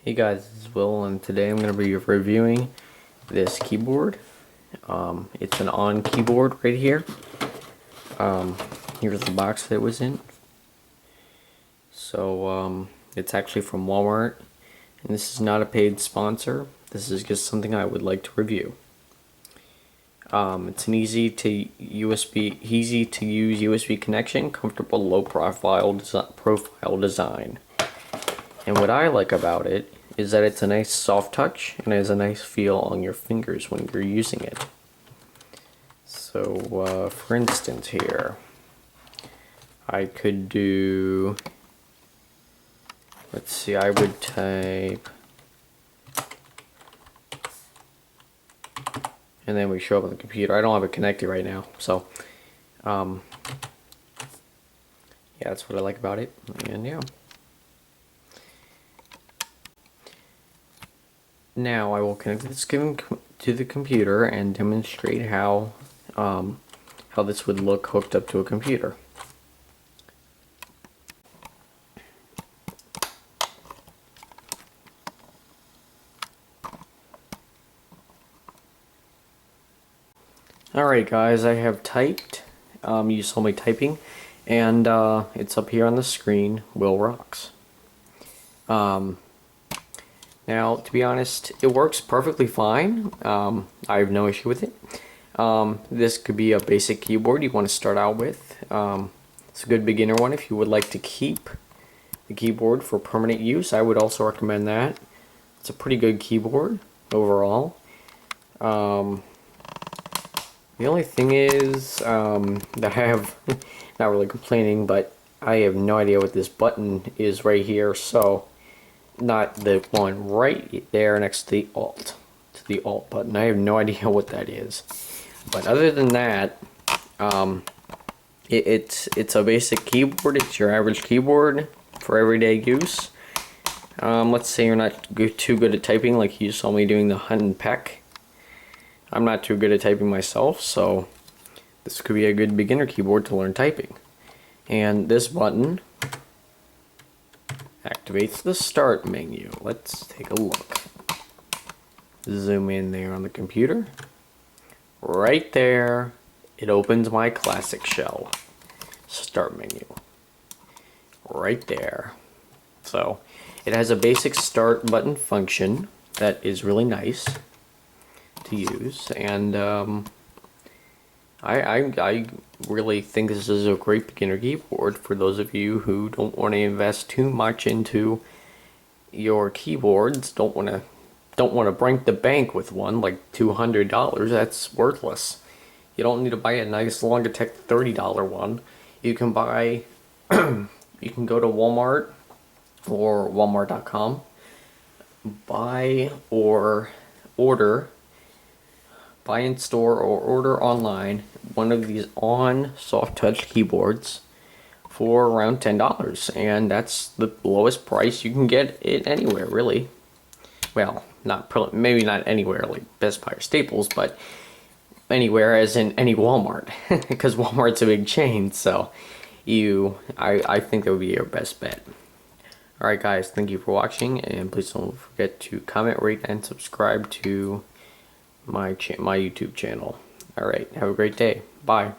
Hey guys, this is Will, and today I'm going to be reviewing this keyboard. It's an ONN Keyboard right here. Here's the box that it was in. So it's actually from Walmart, and this is not a paid sponsor. This is just something I would like to review. It's an easy to use USB connection, comfortable low profile design. And what I like about it is that it's a nice soft touch and it has a nice feel on your fingers when you're using it. So for instance here, I could do, let's see, I would type, and then we show up on the computer. I don't have it connected right now, so yeah, that's what I like about it. And yeah. Now I will connect this to the computer and demonstrate how this would look hooked up to a computer. Alright guys, I have typed, you saw me typing, and it's up here on the screen, Will Rocks. Now, to be honest, it works perfectly fine. I have no issue with it. This could be a basic keyboard you want to start out with. It's a good beginner one if you would like to keep the keyboard for permanent use. I would also recommend that. It's a pretty good keyboard overall. The only thing is that I have, not really complaining, but I have no idea what this button is right here, so not the one right there next to the Alt button. I have no idea what that is. But other than that, it's a basic keyboard. It's your average keyboard for everyday use. Let's say you're not too good at typing, like you saw me doing the hunt and peck. I'm not too good at typing myself, so this could be a good beginner keyboard to learn typing. And this button activates the start menu. Let's take a look. Zoom in there on the computer. Right there, it opens my classic shell. Start menu. Right there. So, it has a basic start button function that is really nice to use, and I really think this is a great beginner keyboard for those of you who don't want to invest too much into your keyboards, don't want to break the bank with one like $200. That's worthless. You don't need to buy a nice Logitech $30 one. You can buy you can go to Walmart or walmart.com, buy in store or order online one of these ONN soft touch keyboards for around $10, and that's the lowest price you can get it anywhere, really. Well, maybe not anywhere like Best Buy or Staples, but anywhere as in any Walmart, because Walmart's a big chain. So I think that would be your best bet. Alright guys, thank you for watching, and please don't forget to comment, rate, and subscribe to my YouTube channel. Alright, have a great day. Bye.